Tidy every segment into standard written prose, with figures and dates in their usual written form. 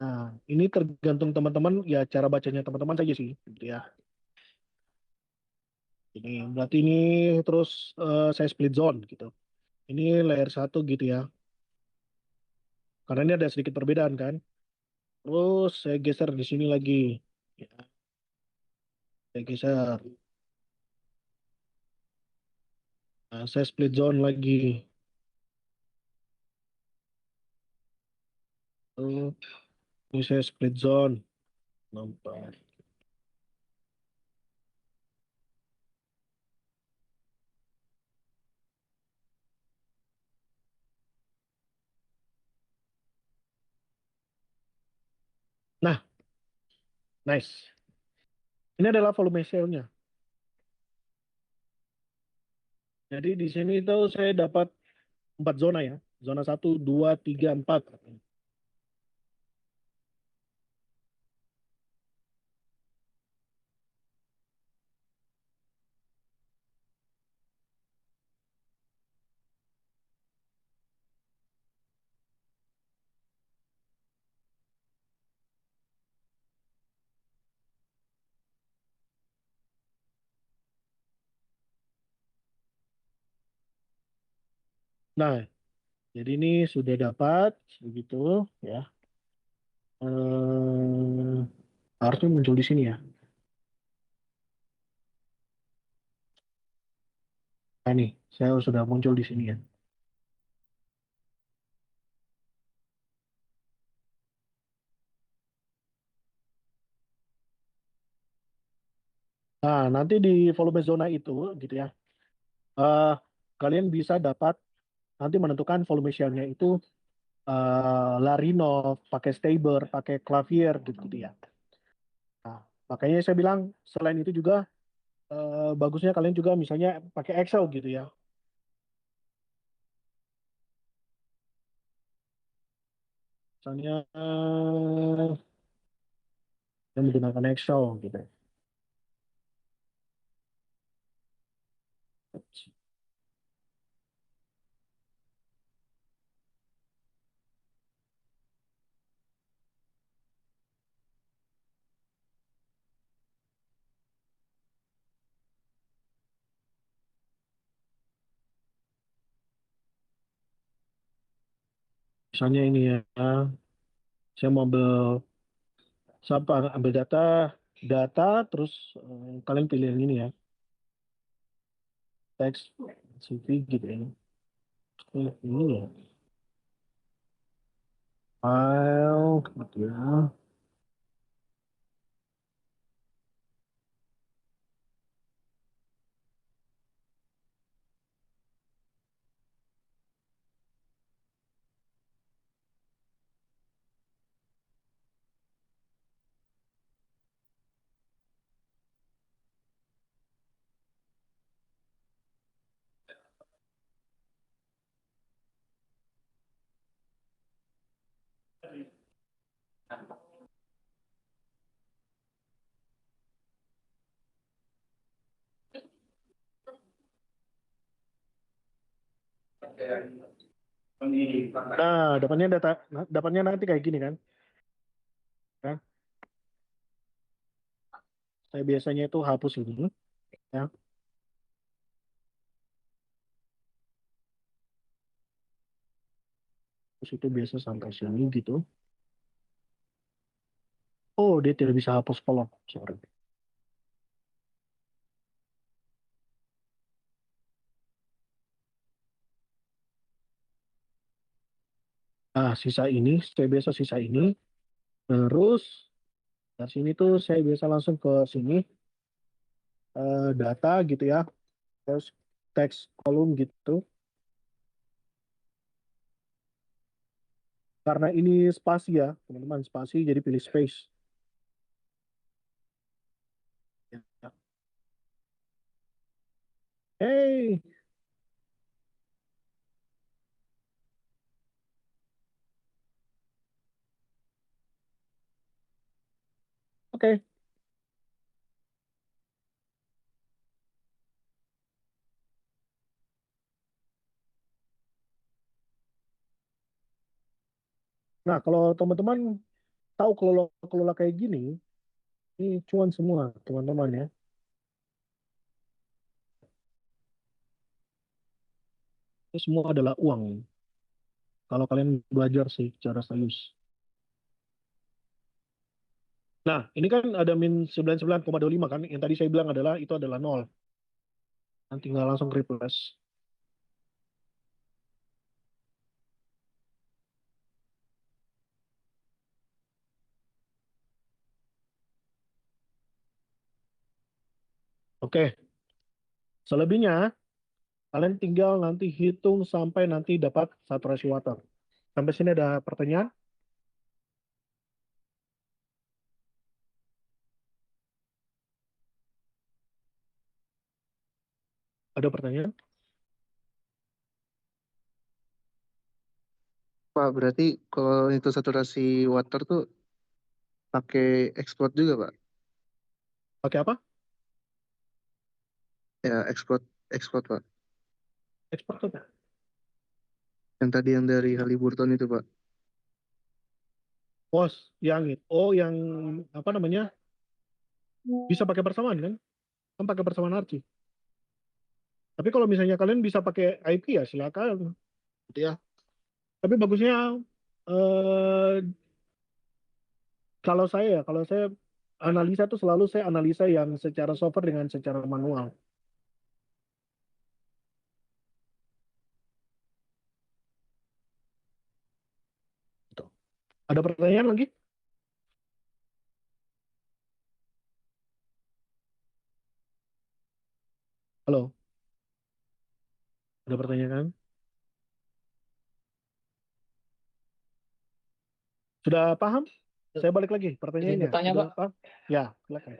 Nah, ini tergantung teman-teman, ya cara bacanya teman-teman saja sih, gitu ya. Ini berarti ini terus saya split zone gitu. Ini layer satu gitu ya. Karena ini ada sedikit perbedaan kan. Terus saya geser di sini lagi. Ya, saya geser. Nah, saya split zone lagi. Tuh, ini saya split zone. Nampak. Nah, nice. Ini adalah volume cell-nya. Jadi di sini itu saya dapat 4 zona ya. Zona satu, 2, 3, 4. Nah, jadi ini sudah dapat begitu ya. Eh, harusnya muncul di sini ya. Nah, nih, saya sudah muncul di sini ya. Nah, nanti di volume zona itu gitu ya. eh kalian bisa dapat nanti menentukan volume shell-nya itu Larinov, pakai Staber, pakai Clavier gitu ya. Nah, makanya saya bilang selain itu juga bagusnya kalian juga misalnya pakai Excel gitu ya. Misalnya yang menggunakan Excel gitu. Misalnya ini ya, saya mau ambil data, terus kalian pilih yang ini ya, teks CV gitu ya. Ini ya, file gitu ya. Nah, dapatnya nanti kayak gini kan. Ya. Saya biasanya itu hapus ini ya. Terus itu biasa sampai sini gitu. Oh, dia tidak bisa hapus kolom. Sorry. Nah, sisa ini, saya biasa sisa ini. Terus dari sini tuh saya biasa langsung ke sini, data gitu ya. Terus teks kolom gitu. Karena ini spasi ya, teman-teman, spasi, jadi pilih space. Ya. Hey, oke. Nah, kalau teman-teman tahu kelola kayak gini, ini cuan semua teman-teman ya. Ini semua adalah uang. Kalau kalian belajar sih secara serius. Nah, ini kan ada min 99,25 kan. Yang tadi saya bilang adalah itu adalah nol. Nanti tinggal langsung replace. Oke, selebihnya kalian tinggal nanti hitung sampai nanti dapat saturasi water. Sampai sini ada pertanyaan? Ada pertanyaan? Pak, berarti kalau itu saturasi water tuh pakai explode juga, Pak? Pakai apa? Ya, explode, Pak. Ekspor tuh, Pak. Yang tadi yang dari Haliburton itu, Pak. Bos, yang itu. Oh, yang apa namanya? Bisa pakai bersamaan kan? Kan pakai bersamaan Archie. Tapi kalau misalnya kalian bisa pakai IP ya silakan. Gitu ya. Tapi bagusnya eh, kalau saya analisa tuh selalu saya analisa yang secara software dengan secara manual. Gitu. Ada pertanyaan lagi? Halo, ada pertanyaan? Sudah paham? Saya balik lagi Izin pertanyaannya. bertanya, Sudah Pak. paham? Ya, silakan.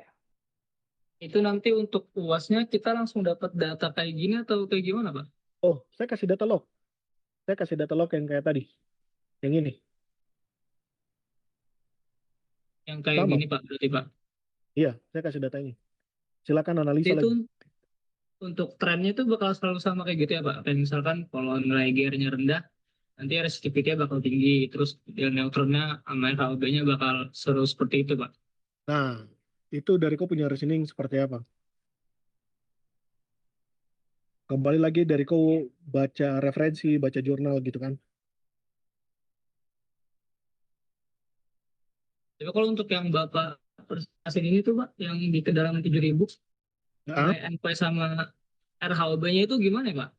Itu nanti untuk UASnya kita langsung dapat data kayak gini atau kayak gimana, Pak? Oh, saya kasih data log. Saya kasih data log yang kayak tadi. Yang ini. Yang kayak Sama. gini, Pak, berarti, Pak. Iya, saya kasih data ini. Silakan analisa Itu lagi. untuk trennya itu bakal selalu sama kayak gitu ya, Pak. Kayak misalkan kalau nilai GR-nya rendah, nanti resistivity-nya bakal tinggi. Terus yang neutronnya sama RHB-nya bakal seru seperti itu, Pak. Nah, itu dari kau punya reasoning seperti apa? Kembali lagi dari kau baca referensi, baca jurnal gitu kan? Tapi kalau untuk yang Bapak presentasi ini tuh, Pak, yang di kedalaman 7.000 Ya. nilai NP sama RHB-nya itu gimana ya, Pak?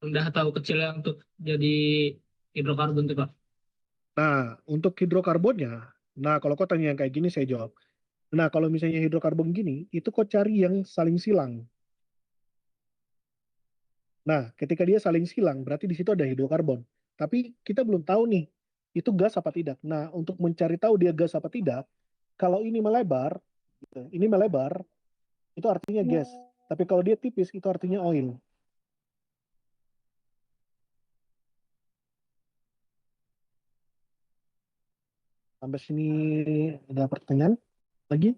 Rendah atau kecilnya untuk jadi hidrokarbon tuh, Pak? Nah, untuk hidrokarbonnya, nah kalau kau tanya yang kayak gini saya jawab. Nah, kalau misalnya hidrokarbon gini, itu kau cari yang saling silang. Nah, ketika dia saling silang, berarti di situ ada hidrokarbon. Tapi kita belum tahu nih, itu gas apa tidak. Nah, untuk mencari tahu dia gas apa tidak, kalau ini melebar, gitu, ini melebar, itu artinya gas. Tapi kalau dia tipis, itu artinya oil. Sampai sini ada pertanyaan lagi?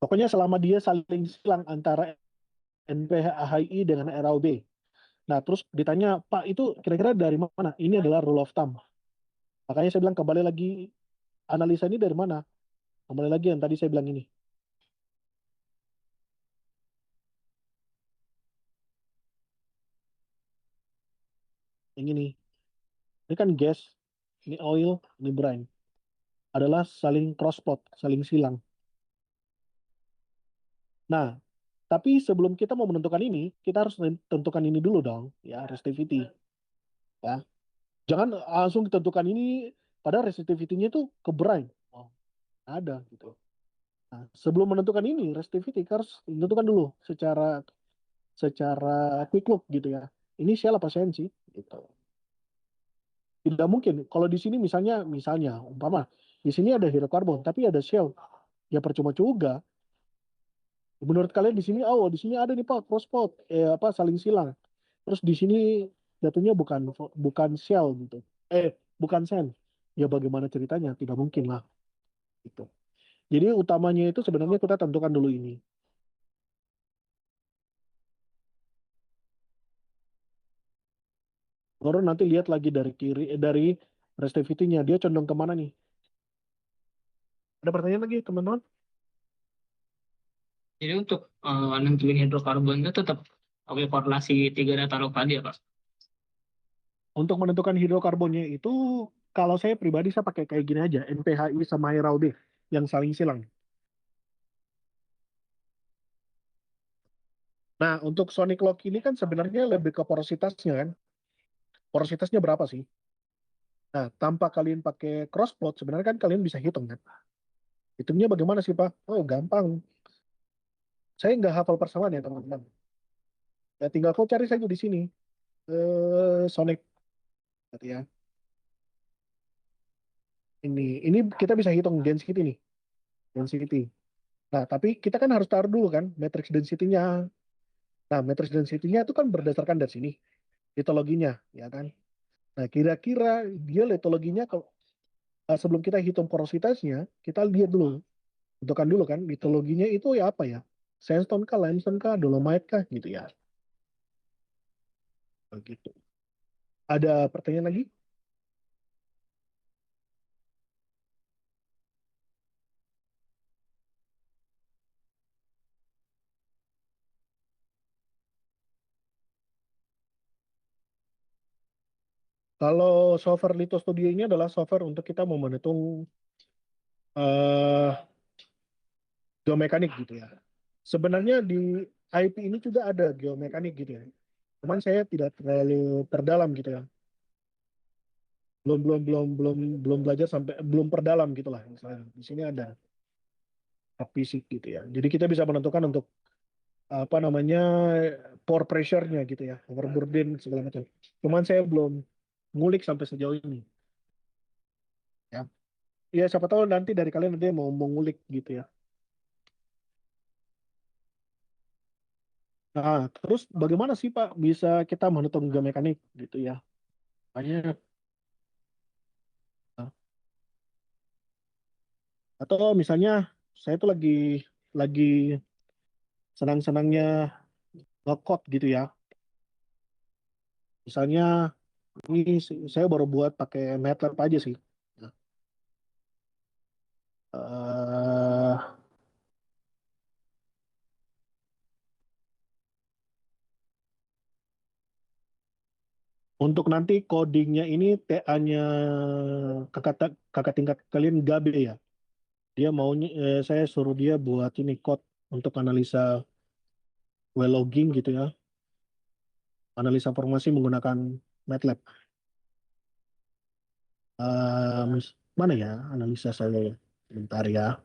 Pokoknya selama dia saling silang antara NPHI dengan RAB. Nah, terus ditanya, Pak, itu kira-kira dari mana? Ini adalah rule of thumb. Makanya saya bilang kembali lagi, analisa ini dari mana? Kembali lagi yang tadi saya bilang ini. Yang ini. Ini kan gas, ini oil, ini brine. Adalah saling cross plot, saling silang. Nah, tapi sebelum kita mau menentukan ini, kita harus tentukan ini dulu dong, ya, resistivity. Ya. Jangan langsung ditentukan ini, padahal resistivity-nya itu ke brine. Oh, ada gitu. Nah, sebelum menentukan ini, resistivity harus ditentukan dulu secara secara quick look gitu ya. Ini shell apa sensi gitu. Tidak mungkin kalau di sini misalnya umpama di sini ada hidrokarbon tapi ada shell. Ya percuma juga. Menurut kalian di sini oh di sini ada nih Pak crosspot apa saling silang. Terus di sini jatuhnya bukan shell gitu. Bukan sand. Ya bagaimana ceritanya? Tidak mungkin lah gitu. Jadi utamanya itu sebenarnya kita tentukan dulu ini. Baru nanti lihat lagi dari kiri, dari resistivity-nya. Dia condong kemana nih? Ada pertanyaan lagi, teman-teman? Jadi untuk nentuin hidrokarbon itu tetap pakai korelasi tiga data log tadi ya Pak? Untuk menentukan hidrokarbonnya itu, kalau saya pribadi saya pakai kayak gini aja, NPHI sama HRAUD yang saling silang. Nah, untuk sonic lock ini kan sebenarnya lebih ke porositasnya kan. Porositasnya berapa sih? Nah, tanpa kalian pakai crossplot, sebenarnya kan kalian bisa hitung kan. Hitungnya bagaimana sih, Pak? Oh, gampang. Saya nggak hafal persamaan ya, teman-teman. Ya, tinggal kau cari saja di sini. Sonic, berarti ya. Ini kita bisa hitung density nih. Density. Nah, tapi kita kan harus taruh dulu kan, matrix density-nya. Nah, matrix density-nya itu kan berdasarkan dari sini. Litologinya, ya kan? Nah, kira-kira dia litologinya kalau sebelum kita hitung porositasnya, kita lihat dulu, tentukan dulu kan, litologinya itu ya apa ya? Sandstone kah, limestone kah, dolomite kah, gitu ya. Begitu. Ada pertanyaan lagi? Kalau software Litho Studio ini adalah software untuk kita mau menghitung eh geomekanik gitu ya. Sebenarnya di IP ini juga ada geomekanik gitu ya. Cuman saya tidak terlalu terdalam gitu ya. Belum belum belum belum belum belajar sampai belum perdalam gitulah misalnya. Di sini ada hard fisik gitu ya. Jadi kita bisa menentukan untuk apa namanya pore pressure-nya gitu ya, overburden segala macam. Cuman saya belum ngulik sampai sejauh ini ya. Ya siapa tahu nanti dari kalian nanti mau mengulik gitu ya. Nah, terus bagaimana sih Pak bisa kita menentukan geomekanik gitu ya? Banyak. Atau misalnya saya tuh lagi senang-senangnya ngekod gitu ya. Misalnya ini saya baru buat pakai MATLAB aja sih. eh untuk nanti codingnya ini TA-nya kakak tingkat kalian Gabe ya. Dia maunya saya suruh dia buat ini code untuk analisa well logging gitu ya. Analisa formasi menggunakan MATLAB. Mana ya analisa saya ya? Bentar ya.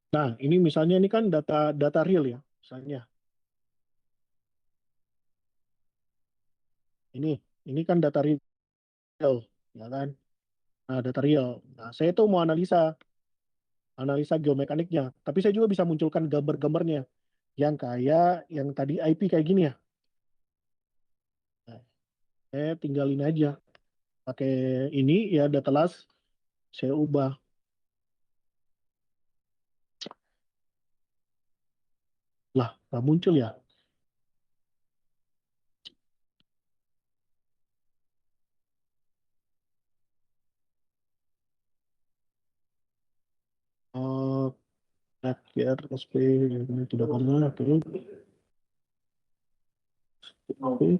Nah, ini misalnya ini kan data data real ya, misalnya. Ini ini kan data real, ya kan? Nah, data real. Nah, saya tuh mau analisa geomekaniknya, tapi saya juga bisa munculkan gambar-gambarnya yang kayak yang tadi IP kayak gini ya. Nah, saya tinggalin aja pakai ini ya data las, saya ubah. Lah, nggak muncul ya. Oh, Netgear, SP, ini tidak pernah. Oke. Oke.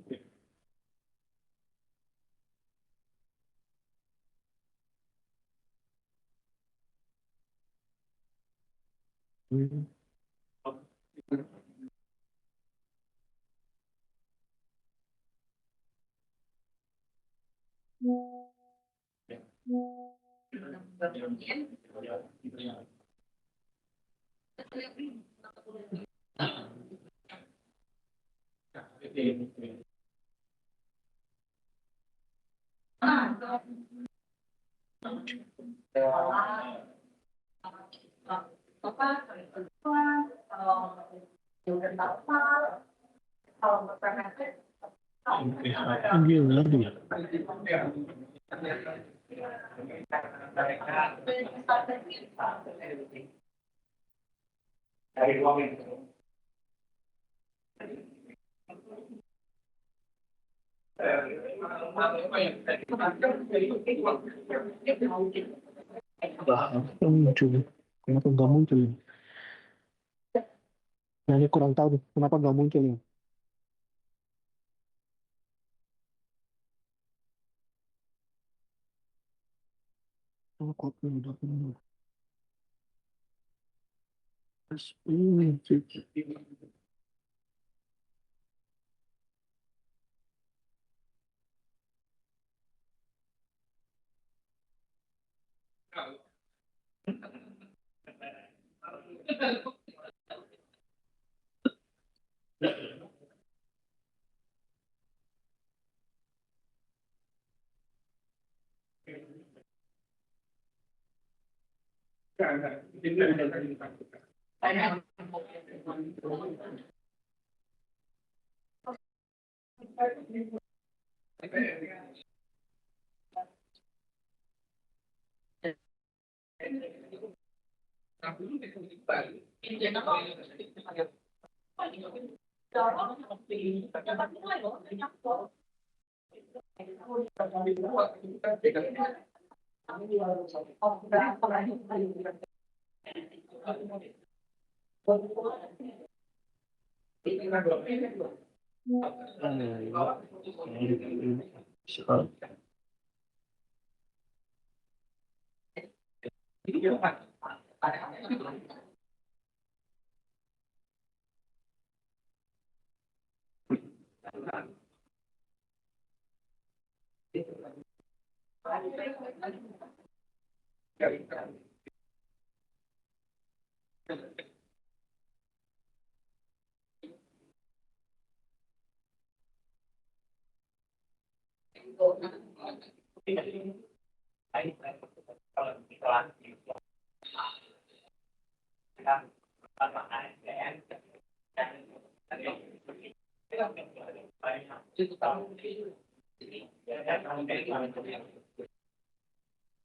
Hmm. Gila dia. Lah, muncul. Kenapa nggak muncul? Nah, ini kurang tahu nih, kenapa nggak muncul ya? Oh, kok udah penuh.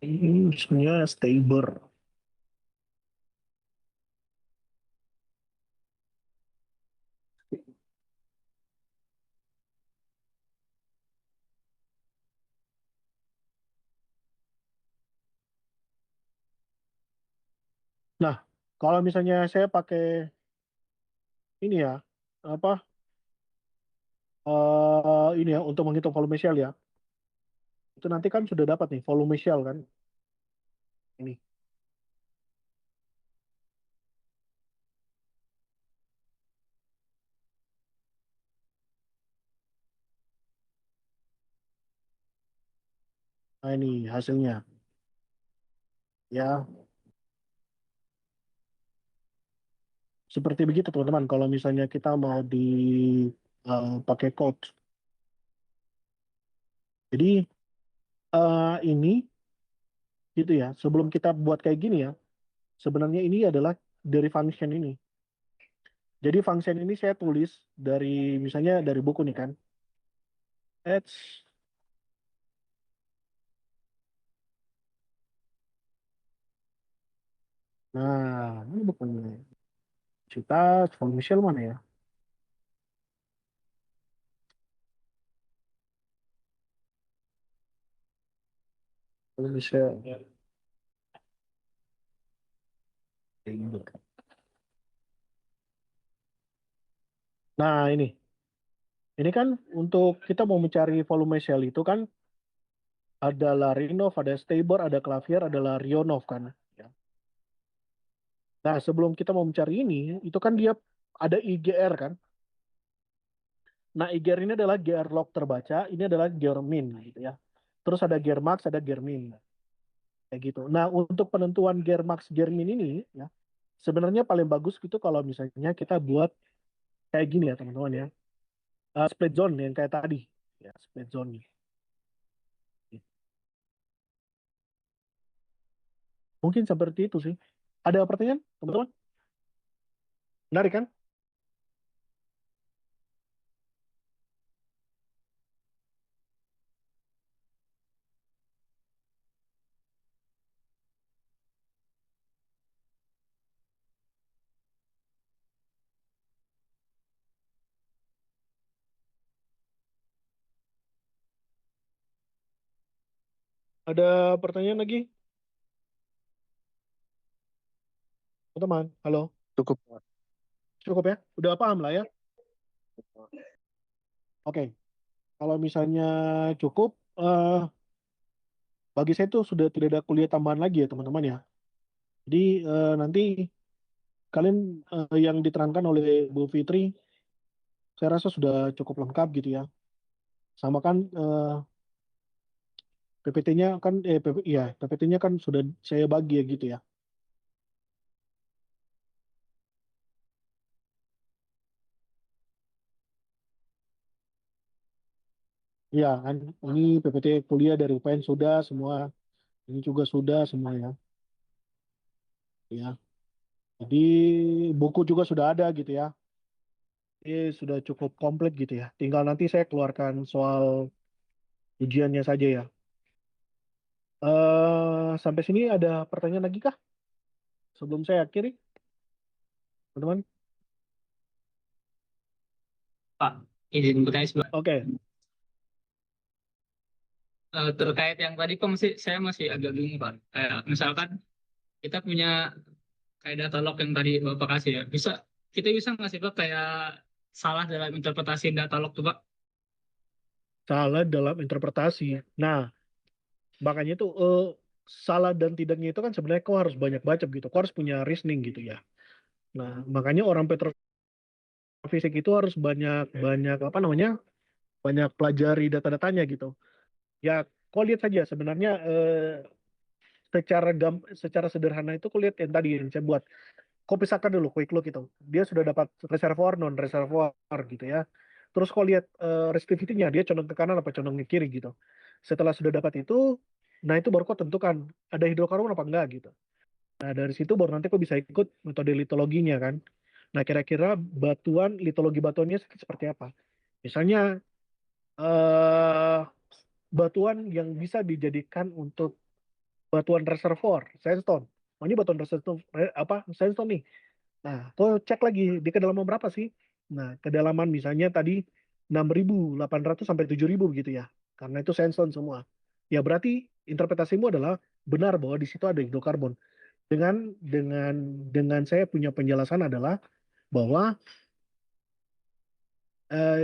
Ini sebenarnya stable. Nah, kalau misalnya saya pakai ini ya, apa ini ya untuk menghitung volume shell ya, itu nanti kan sudah dapat nih volume shell kan, ini. Nah ini hasilnya, ya seperti begitu teman-teman. Kalau misalnya kita mau pakai code, jadi ini gitu ya. Sebelum kita buat kayak gini ya, sebenarnya ini adalah dari function ini. Jadi function ini saya tulis dari misalnya dari buku nih kan. Ads Nah, ini bukunya. Kita volume shell mana ya? Volume shell. Nah, ini. Ini kan untuk kita mau mencari volume shell itu kan ada Larinov, ada Staber, ada Clavier, ada Larionov kan. Ya. Nah, sebelum kita mau mencari ini, itu kan dia ada IGR kan. Nah, IGR ini adalah GR log terbaca, ini adalah GR min gitu ya. Terus ada GR max, ada GR min. Kayak gitu. Nah, untuk penentuan GR max, GR min ini ya, sebenarnya paling bagus gitu kalau misalnya kita buat kayak gini ya teman-teman ya. Split zone yang kayak tadi. Ya, split zone. Mungkin seperti itu sih. Ada pertanyaan, teman-teman? Menarik kan? Ada pertanyaan lagi, teman-teman? Halo, Cukup. cukup ya? Udah paham lah ya? Oke, kalau misalnya cukup, bagi saya tuh sudah tidak ada kuliah tambahan lagi ya teman-teman ya. Jadi nanti kalian yang diterangkan oleh Bu Fitri, saya rasa sudah cukup lengkap gitu ya. Sama kan PPT-nya kan, iya PPT-nya kan sudah saya bagi ya gitu ya. Iya kan, ini PPT kuliah dari UPN sudah semua, ini juga sudah semua ya. Ya, jadi buku juga sudah ada gitu ya. Ini sudah cukup komplit gitu ya. Tinggal nanti saya keluarkan soal ujiannya saja ya. Sampai sini ada pertanyaan lagi kah? Sebelum saya akhiri, teman-teman. Pak, izin bertanya Pak. Oke, Terkait yang tadi Pak saya masih agak bingung Pak. Kayak misalkan kita punya kayak data log yang tadi Bapak kasih ya. Kita bisa nggak sih Pak kayak salah dalam interpretasi data log tuh Pak? salah dalam interpretasi. Nah, makanya itu salah dan tidaknya itu kan sebenarnya kau harus banyak baca gitu. Kau harus punya reasoning gitu ya. Nah, makanya orang petrofisik itu harus banyak banyak apa namanya? Banyak pelajari data-datanya gitu. Ya, kau lihat saja sebenarnya secara sederhana itu kau lihat yang tadi yang saya buat. Kau pisahkan dulu quick look itu. Dia sudah dapat reservoir non reservoir gitu ya. Terus kau lihat resistivity-nya dia condong ke kanan apa condong ke kiri gitu. Setelah sudah dapat itu, nah itu baru kau tentukan ada hidrokarbon apa enggak gitu. Nah dari situ baru nanti kau bisa ikut metode litologinya kan. Nah kira-kira batuan litologi batuannya seperti apa? Misalnya eh, batuan yang bisa dijadikan untuk batuan reservoir sandstone. Oh, ini batuan reservoir apa sandstone nih. Nah, kau cek lagi di kedalaman berapa sih? Nah, kedalaman misalnya tadi 6.800 sampai 7.000 gitu ya. Karena itu sandstone semua. Ya berarti interpretasimu adalah benar bahwa di situ ada hidrokarbon. Dengan saya punya penjelasan adalah bahwa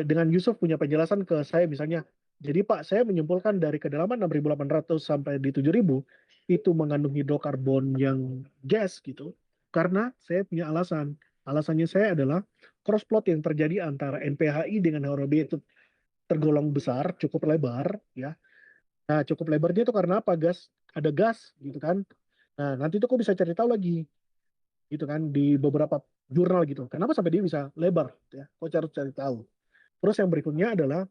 dengan Yusuf punya penjelasan ke saya misalnya, jadi Pak, saya menyimpulkan dari kedalaman 6.800 sampai di 7.000 itu mengandung hidrokarbon yang gas gitu. Karena saya punya alasan. Alasannya saya adalah cross plot yang terjadi antara NPHI dengan HRB itu tergolong besar, cukup lebar ya. Nah, cukup lebarnya itu karena apa? Ada gas gitu kan. Nah, nanti itu kok bisa cari tahu lagi gitu kan di beberapa jurnal gitu. Kenapa sampai dia bisa lebar ya? Kok cari tahu. Terus yang berikutnya adalah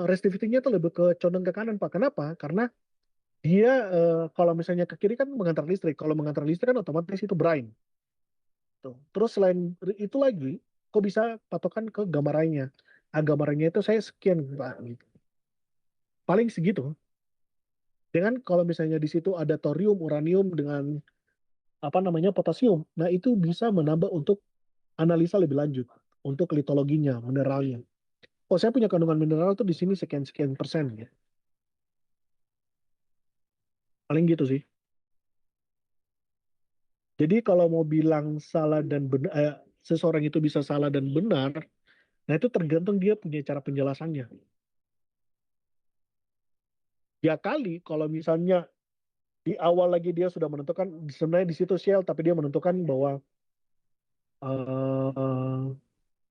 resistivity-nya tuh lebih ke condong ke kanan Pak. Kenapa? Karena dia kalau misalnya ke kiri kan mengantar listrik. Kalau mengantar listrik kan otomatis itu brine. Tuh. Terus selain itu lagi, kok bisa patokan ke gambarannya. Ah, gambarannya itu saya sekian Pak. Gitu. Paling segitu. Dengan kalau misalnya di situ ada thorium, uranium dengan apa namanya potasium, nah itu bisa menambah untuk analisa lebih lanjut untuk litologinya, mineralnya. Oh saya punya kandungan mineral tuh di sini sekian sekian persen ya. Paling gitu sih. Jadi kalau mau bilang salah dan benar, seseorang itu bisa salah dan benar, nah itu tergantung dia punya cara penjelasannya. Ya kali kalau misalnya di awal lagi dia sudah menentukan sebenarnya di situ Shell, tapi dia menentukan bahwa eh,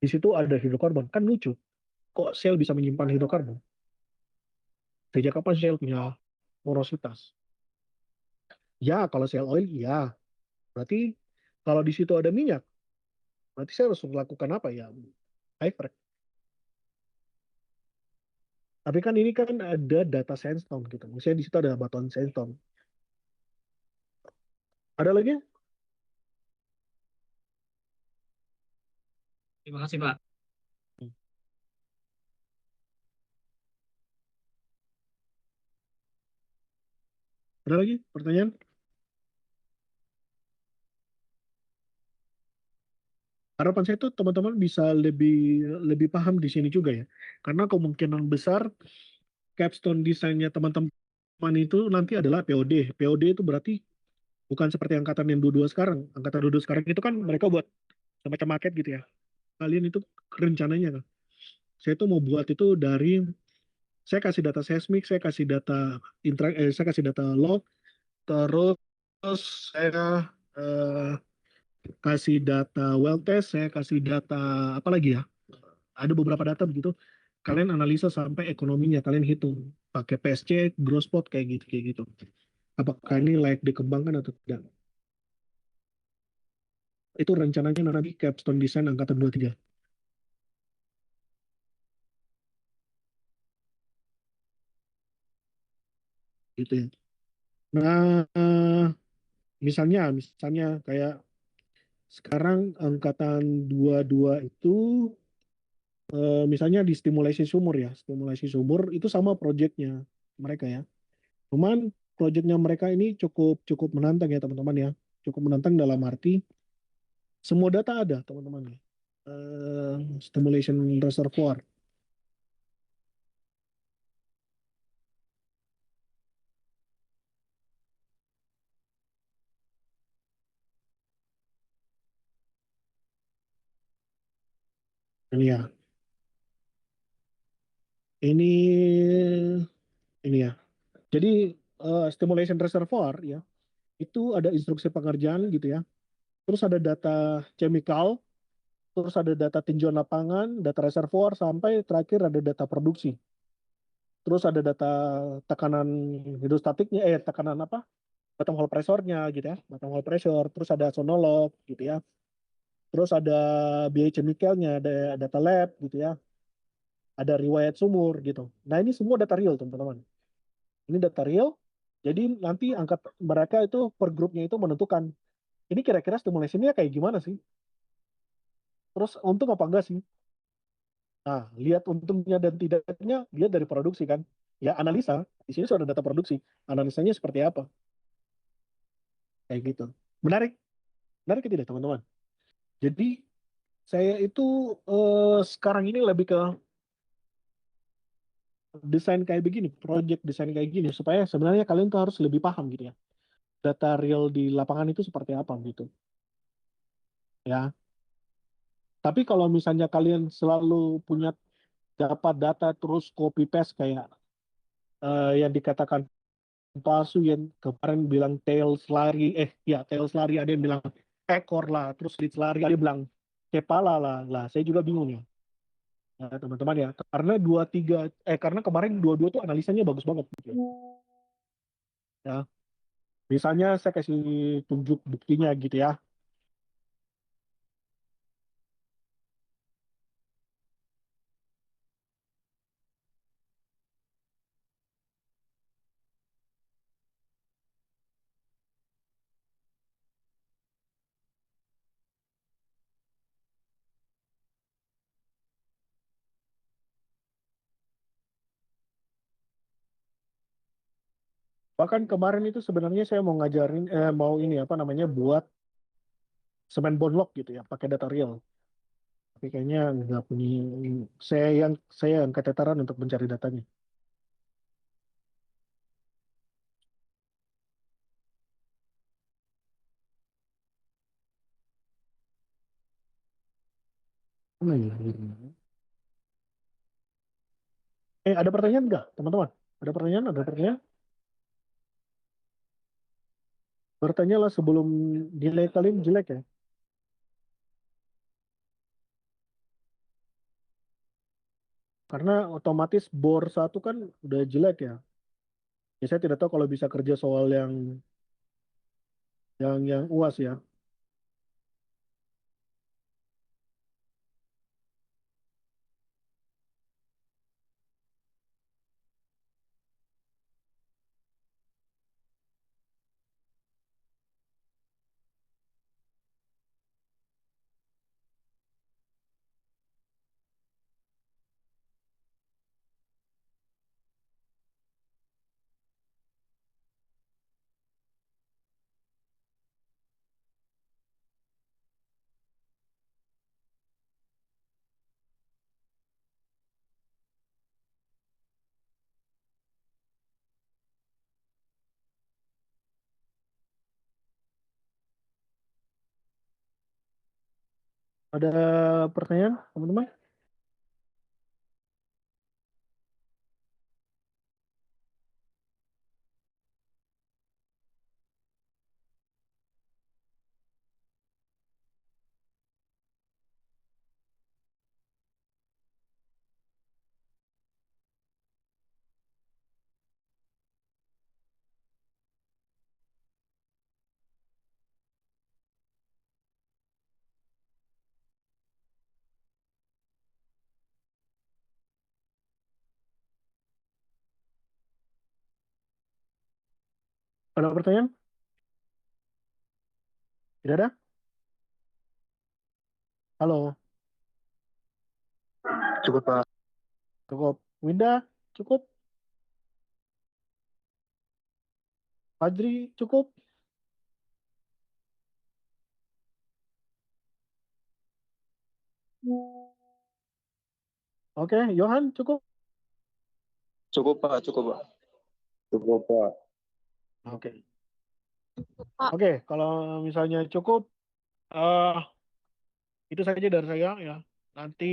di situ ada hidrokarbon. Kan lucu, kok Shell bisa menyimpan hidrokarbon? Sejak kapan Shell punya porositas? Ya kalau Shell oil, ya berarti Kalau di situ ada minyak, berarti saya harus melakukan apa ya? High frac. Tapi kan ini kan ada data sandstone gitu. Misalnya di situ ada batuan sandstone. Ada lagi? Terima kasih Pak. Ada lagi pertanyaan? Harapan saya itu teman-teman bisa lebih lebih paham di sini juga ya. Karena kemungkinan besar capstone desainnya teman-teman itu nanti adalah POD. POD itu berarti bukan seperti angkatan yang 22 sekarang. Angkatan 22 sekarang itu kan mereka buat semacam market gitu ya. Kalian itu rencananya kan. Saya tuh mau buat itu dari saya kasih data seismik, saya kasih data log, terus saya eh, kasih data well test, saya kasih data apa lagi ya? Ada beberapa data begitu. Kalian analisa sampai ekonominya, kalian hitung pakai PSC, gross pot kayak gitu. Apakah ini layak dikembangkan atau tidak? Itu rencananya nanti capstone design angkatan 23 gitu ya. Nah, misalnya kayak sekarang angkatan 22 itu misalnya di stimulasi sumur ya, stimulasi sumur itu sama proyeknya mereka ya. Cuman proyeknya mereka ini cukup cukup menantang ya teman-teman ya. Cukup menantang dalam arti semua data ada teman-teman ya. Stimulation reservoir ini ya. Ini ya. Jadi stimulation reservoir ya itu ada instruksi pengerjaan gitu ya. Terus ada data chemical, terus ada data tinjauan lapangan, data reservoir sampai terakhir ada data produksi. Terus ada data tekanan hidrostatiknya, tekanan apa? Bottom hole pressure-nya gitu ya, bottom hole pressure. Terus ada sonolog gitu ya. Terus ada biaya chemicalnya, ada data lab gitu ya. Ada riwayat sumur gitu. Nah ini semua data real teman-teman. Ini data real. Jadi nanti angkat mereka itu per grupnya itu menentukan ini kira-kira stimulasinya kayak gimana sih? Terus untung apa enggak sih? Nah, lihat untungnya dan tidaknya, lihat dari produksi kan. Ya analisa, di sini sudah data produksi. Analisanya seperti apa? Kayak gitu. Menarik, menarik tidak teman-teman? Jadi saya itu sekarang ini lebih ke desain kayak begini, project desain kayak gini, supaya sebenarnya kalian tuh harus lebih paham gitu ya. Data real di lapangan itu seperti apa gitu. Ya, tapi kalau misalnya kalian selalu punya dapat data terus copy paste kayak yang dikatakan palsu yang kemarin bilang tails lari, tails lari, ada yang bilang ekor lah, terus leads lari, ada yang bilang kepala lah, saya juga bingung ya. Ya, teman-teman ya, karena karena kemarin dua-dua tuh analisanya bagus banget gitu ya. Misalnya saya kasih tunjuk buktinya gitu ya. Bahkan kemarin itu sebenarnya saya mau ngajarin, mau ini apa namanya, buat semen bonlock gitu ya, pakai data real. Tapi kayaknya nggak punya, saya yang keteteran untuk mencari datanya. Hmm. Ada pertanyaan nggak, teman-teman? Ada pertanyaan? Ada pertanyaan? Bertanyalah sebelum nilai kalian jelek ya. Karena otomatis bor satu kan udah jelek ya. Ya saya tidak tahu kalau bisa kerja soal yang UAS ya. Ada pertanyaan, teman-teman? Ada pertanyaan? Tidak ada? Halo, Cukup Pak. cukup. Winda, cukup. Fajri, cukup. Oke, Johan, cukup. Cukup Pak, cukup Pak. Cukup Pak. Oke. Pak. Oke, kalau misalnya cukup, itu saja dari saya ya. Nanti